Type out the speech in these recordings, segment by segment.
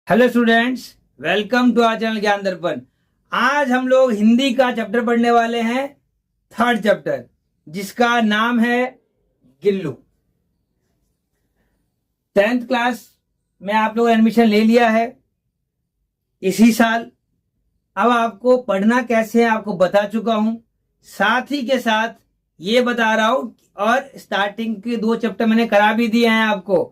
Hello students, welcome to our channel Gyan Darpan. आज हम लोग हिंदी का चैप्टर पढ़ने वाले हैं, थर्ड चैप्टर, जिसका नाम है गिल्लू। 10th क्लास में आप लोगों ने एडमिशन ले लिया है इसी साल। अब आपको पढ़ना कैसे है आपको बता चुका हूं, साथ ही के साथ ये बता रहा हूं और स्टार्टिंग के 2 चैप्टर मैंने करा भी दिए हैं। आपको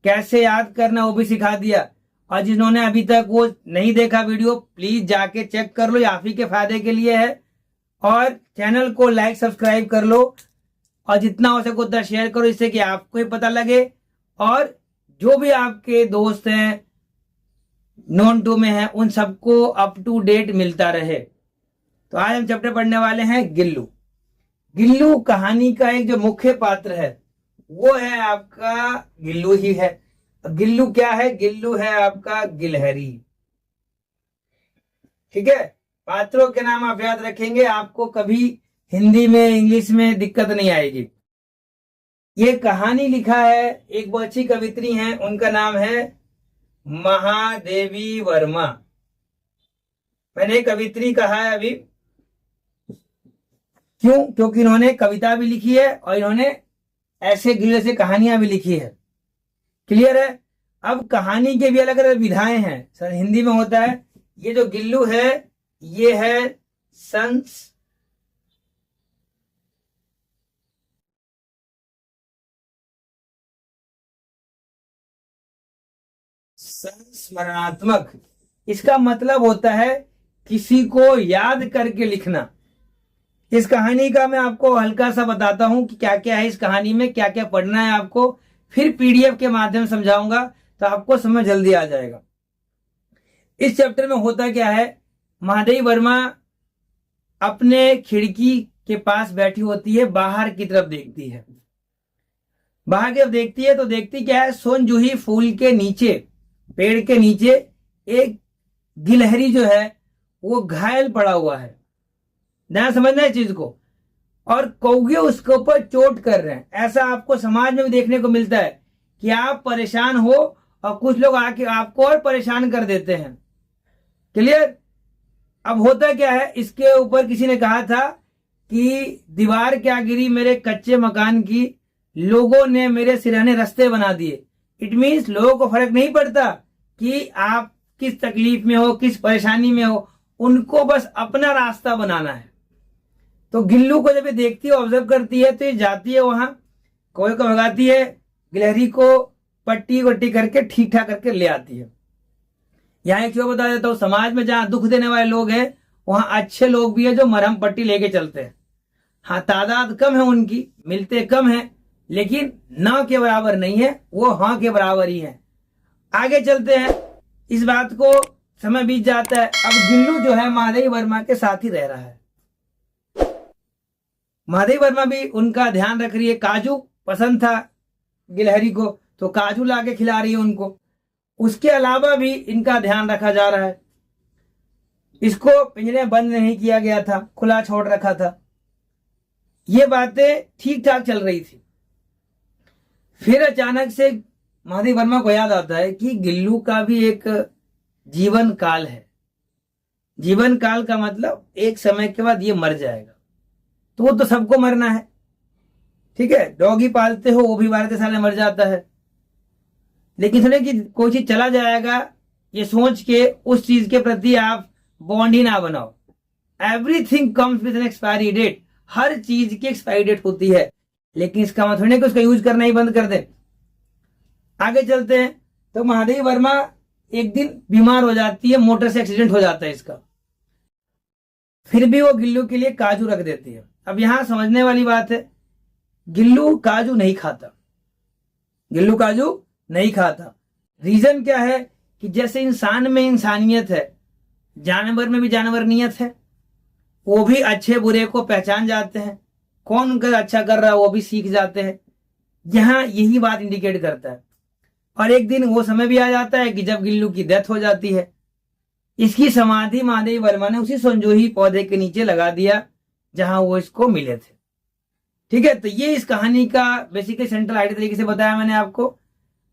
कैसे याद करना वो भी सिखा दिया। और जिन्होंने अभी तक वो नहीं देखा वीडियो, प्लीज जाके चेक कर लो, आप ही के फायदे के लिए है। और चैनल को लाइक सब्सक्राइब कर लो और जितना हो सके उतना शेयर करो, इससे कि आपको ही पता लगे और जो भी आपके दोस्त हैं नॉन टू में हैं उन सबको अप टू डेट मिलता रहे। तो आज हम चैप्टर पढ़ने वाले हैं गिल्लू। गिल्लू कहानी का एक जो मुख्य पात्र है वो है आपका गिल्लू ही है। गिल्लू क्या है? गिल्लू है आपका गिलहरी। ठीक है, पात्रों के नाम आप याद रखेंगे, आपको कभी हिंदी में इंग्लिश में दिक्कत नहीं आएगी। ये कहानी लिखा है एक बहुत अच्छी कवित्री हैं, उनका नाम है महादेवी वर्मा। मैंने कवित्री कहा है अभी क्यों? क्योंकि इन्होंने कविता भी लिखी है और इन्होंने ऐसे गिल्लू से कहानियां भी लिखी है। क्लियर है? अब कहानी के भी अलग अलग विधाएं हैं, सर हिंदी में होता है। ये जो गिल्लू है ये है संस्मरणात्मक। इसका मतलब होता है किसी को याद करके लिखना। इस कहानी का मैं आपको हल्का सा बताता हूं कि क्या क्या है इस कहानी में, क्या क्या पढ़ना है आपको, फिर पीडीएफ के माध्यम से समझाऊंगा तो आपको समझ जल्दी आ जाएगा। इस चैप्टर में होता क्या है, महादेवी वर्मा अपने खिड़की के पास बैठी होती है, बाहर की तरफ देखती है। बाहर की तरफ देखती है तो देखती क्या है, सोनजूही फूल के नीचे, पेड़ के नीचे एक गिलहरी जो है वो घायल पड़ा हुआ है। ध्यान समझना है चीज को। और कौवे उसके ऊपर चोट कर रहे हैं। ऐसा आपको समाज में भी देखने को मिलता है कि आप परेशान हो और कुछ लोग आके आपको और परेशान कर देते हैं। क्लियर? अब होता क्या है, इसके ऊपर किसी ने कहा था कि दीवार क्या गिरी मेरे कच्चे मकान की, लोगों ने मेरे सिरहाने रास्ते बना दिए। इट मीन्स लोगों को फर्क नहीं पड़ता कि आप किस तकलीफ में हो, किस परेशानी में हो, उनको बस अपना रास्ता बनाना है। तो गिल्लू को जब ये देखती है, ऑब्जर्व करती है, तो ये जाती है वहां, कौवे को भगाती है, गिलहरी को पट्टी वट्टी करके ठीक ठाक करके ले आती है। यहाँ एक चीज बता देता हूँ, समाज में जहां दुख देने वाले लोग हैं वहां अच्छे लोग भी है जो मरहम पट्टी लेके चलते हैं। हाँ, तादाद कम है उनकी, मिलते कम है, लेकिन ना के बराबर नहीं है, वो हाँ के बराबर ही है। आगे चलते हैं, इस बात को समय बीत जाता है। अब गिल्लू जो है महादेवी वर्मा के साथ ही रह रहा है। महादेवी वर्मा भी उनका ध्यान रख रही है। काजू पसंद था गिलहरी को तो काजू लाके खिला रही है उनको। उसके अलावा भी इनका ध्यान रखा जा रहा है। इसको पिंजरे में बंद नहीं किया गया था, खुला छोड़ रखा था। ये बातें ठीक ठाक चल रही थी। फिर अचानक से महादेवी वर्मा को याद आता है कि गिल्लू का भी एक जीवन काल है। जीवन काल का मतलब एक समय के बाद ये मर जाएगा। तो वो तो सबको मरना है, ठीक है, डॉगी पालते हो वो भी 12 साल में मर जाता है। लेकिन सुने कि कोई चीज चला जाएगा ये सोच के उस चीज के प्रति आप बॉन्ड ही ना बनाओ। Everything comes with an expiry date. हर चीज की एक्सपायरी डेट होती है, लेकिन इसका मतलब थोड़ी कि उसका यूज करना ही बंद कर दे। आगे चलते हैं। तो महादेवी वर्मा एक दिन बीमार हो जाती है, मोटर से एक्सीडेंट हो जाता है इसका। फिर भी वो गिल्लू के लिए काजू रख देती है। अब यहां समझने वाली बात है, गिल्लू काजू नहीं खाता। गिल्लू काजू नहीं खाता। रीजन क्या है कि जैसे इंसान में इंसानियत है, जानवर में भी जानवरनियत है। वो भी अच्छे बुरे को पहचान जाते हैं, कौन उनका अच्छा कर रहा है वो भी सीख जाते हैं। यहां यही बात इंडिकेट करता है। और एक दिन वो समय भी आ जाता है कि जब गिल्लू की डेथ हो जाती है। इसकी समाधि महादेवी वर्मा ने उसी संजोही पौधे के नीचे लगा दिया जहां वो इसको मिले थे। ठीक है, तो ये इस कहानी का बेसिकली सेंट्रल आइडिया तरीके से बताया मैंने आपको।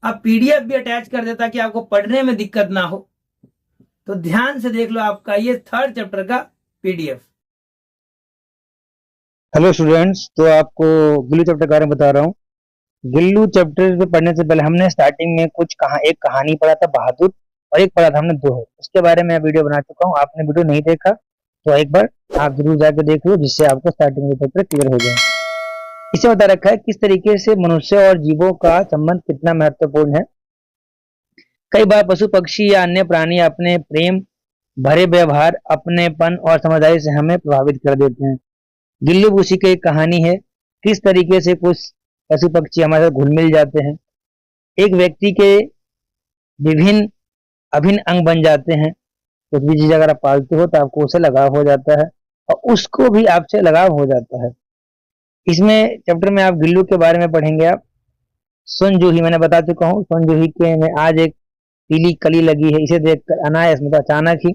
अब पीडीएफ भी अटैच कर देता कि आपको पढ़ने में दिक्कत ना हो। तो ध्यान से देख लो आपका ये 3rd चैप्टर का पीडीएफ। हेलो स्टूडेंट्स, तो आपको गिल्लू चैप्टर के बारे में बता रहा हूँ। गिल्लू चैप्टर पे पढ़ने से पहले हमने स्टार्टिंग में एक कहानी पढ़ा था बहादुर, और एक पढ़ा था हमने दोहे। उसके बारे में वीडियो बना चुका हूँ। आपने वीडियो नहीं देखा तो एक बार आप जरूर जाके देख लो, जिससे आपको स्टार्टिंग में चैप्टर क्लियर हो जाए। इसे बता रखा है किस तरीके से मनुष्य और जीवों का संबंध कितना महत्वपूर्ण है। कई बार पशु पक्षी या अन्य प्राणी अपने प्रेम भरे व्यवहार, अपनेपन और समझदारी से हमें प्रभावित कर देते हैं। गिल्लू भूसी की एक कहानी है किस तरीके से कुछ पशु पक्षी हमारे साथ घुल मिल जाते हैं, एक व्यक्ति के विभिन्न अभिन्न अंग बन जाते हैं। कुछ भी चीज अगर आप पालते हो तो आपको उससे लगाव हो जाता है और उसको भी आपसे लगाव हो जाता है। इसमें चैप्टर में आप गिल्लू के बारे में पढ़ेंगे। आप सुन जूही, मैंने बता चुका हूँ, सुन जूही के में आज एक पीली कली लगी है, इसे देखकर अनायास मतलब अचानक ही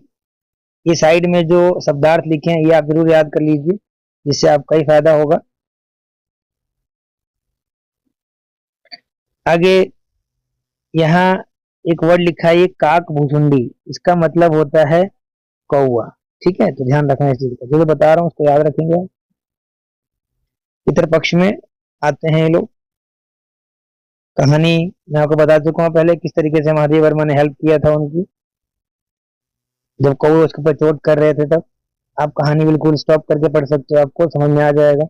ये साइड में जो शब्दार्थ लिखे हैं ये आप जरूर याद कर लीजिए, जिससे आपका ही फायदा होगा। आगे यहाँ एक वर्ड लिखा है, ये काक भुसुंडी, इसका मतलब होता है कौवा। ठीक है, तो ध्यान रखना इस चीज का, जो बता रहा हूँ उसको याद रखेंगे। पितृ पक्ष में आते हैं ये लोग। कहानी मैं आपको बता चुका हूँ पहले किस तरीके से महादेव वर्मा ने हेल्प किया था उनकी, जब कौवे उसके ऊपर चोट कर रहे थे। तब आप कहानी बिल्कुल स्टॉप करके पढ़ सकते हो, आपको समझ में आ जाएगा।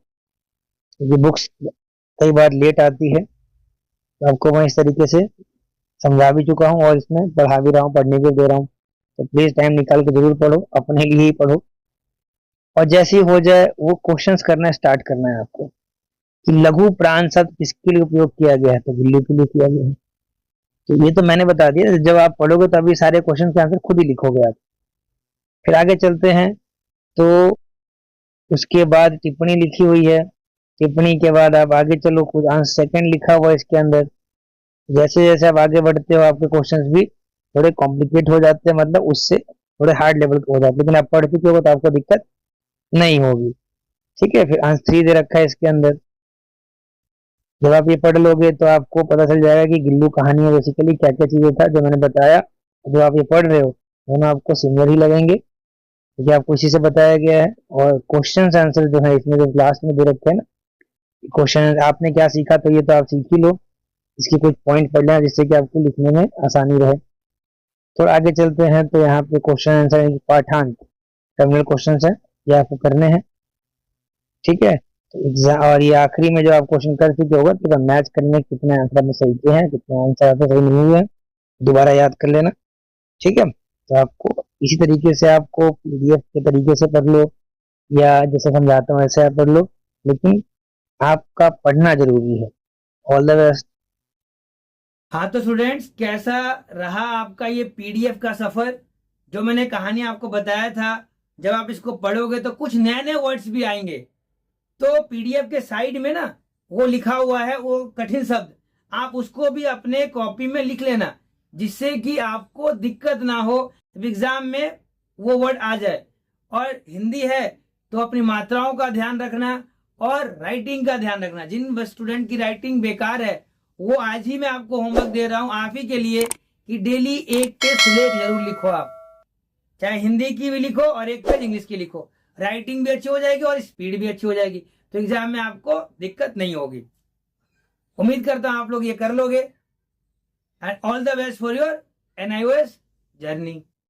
ये बुक्स कई बार लेट आती है, तो आपको मैं इस तरीके से समझा भी चुका हूँ और इसमें पढ़ा भी रहा हूँ, पढ़ने भी दे रहा हूँ। तो प्लीज टाइम निकाल के जरूर पढ़ो, अपने लिए ही पढ़ो। और जैसे ही हो जाए वो क्वेश्चंस करना स्टार्ट करना है आपको कि लघु प्राण शब्द किसके लिए उपयोग किया गया है, तो बिल्ली के लिए किया गया है। तो ये तो मैंने बता दिया, जब आप पढ़ोगे तो अभी सारे क्वेश्चन के आंसर खुद ही लिखोगे आप। फिर आगे चलते हैं, तो उसके बाद टिप्पणी लिखी हुई है। टिप्पणी के बाद आप आगे चलो, कुछ आंसर सेकंड लिखा हुआ है इसके अंदर। जैसे जैसे आप आगे बढ़ते हो आपके क्वेश्चंस भी थोड़े कॉम्प्लिकेट हो जाते हैं, मतलब उससे थोड़े हार्ड लेवल के हो जाते हैं, लेकिन आप पढ़ चुके हो तो आपको दिक्कत नहीं होगी। ठीक है, फिर आंसर 3 दे रखा है इसके अंदर। जब आप ये पढ़ लोगे तो आपको पता चल जाएगा कि गिल्लू कहानी में बेसिकली क्या क्या चीजें था जो मैंने बताया। जो आप ये पढ़ रहे हो दोनों आपको सिमिलर ही लगेंगे, क्योंकि आपको इसी से बताया गया है। और क्वेश्चन आंसर जो है इसमें जो लास्ट में दे रखे हैं ना, क्वेश्चन आपने क्या सीखा तो ये तो आप सीख ही लो, इसकी कुछ पॉइंट पढ़ लेना जिससे कि आपको लिखने में आसानी रहे। थोड़ा आगे चलते हैं, तो यहाँ पे क्वेश्चन आंसर पाठांत टर्मिनल क्वेश्चन है, ये आपको करने हैं। ठीक है, तो एग्जाम और ये आखिरी में जो आप क्वेश्चन कर चुके होगा तो मैच करने कितने आंसर में सही किए हैं, कितने आंसर आपके सही नहीं हुए हैं, दोबारा याद कर लेना। ठीक है, तो आपको इसी तरीके से आपको पीडीएफ के तरीके से पढ़ लो या जैसे समझाता हूँ ऐसे आप पढ़ लो, लेकिन आपका पढ़ना जरूरी है। All the best. हाँ तो स्टूडेंट्स, कैसा रहा आपका ये पीडीएफ का सफर? जो मैंने कहानी आपको बताया था, जब आप इसको पढ़ोगे तो कुछ नए नए वर्ड्स भी आएंगे। तो पीडीएफ के साइड में ना वो लिखा हुआ है, वो कठिन शब्द, आप उसको भी अपने कॉपी में लिख लेना, जिससे कि आपको दिक्कत ना हो, एग्जाम में वो वर्ड आ जाए। और हिंदी है तो अपनी मात्राओं का ध्यान रखना और राइटिंग का ध्यान रखना। जिन स्टूडेंट की राइटिंग बेकार है वो आज ही मैं आपको होमवर्क दे रहा हूं आप ही के लिए कि डेली एक पेज सुलेख जरूर लिखो आप, चाहे हिंदी की भी लिखो और एक पेज इंग्लिश की लिखो। राइटिंग भी अच्छी हो जाएगी और स्पीड भी अच्छी हो जाएगी, तो एग्जाम में आपको दिक्कत नहीं होगी। उम्मीद करता हूं आप लोग ये कर लोगे। And all the best for your NIOS journey.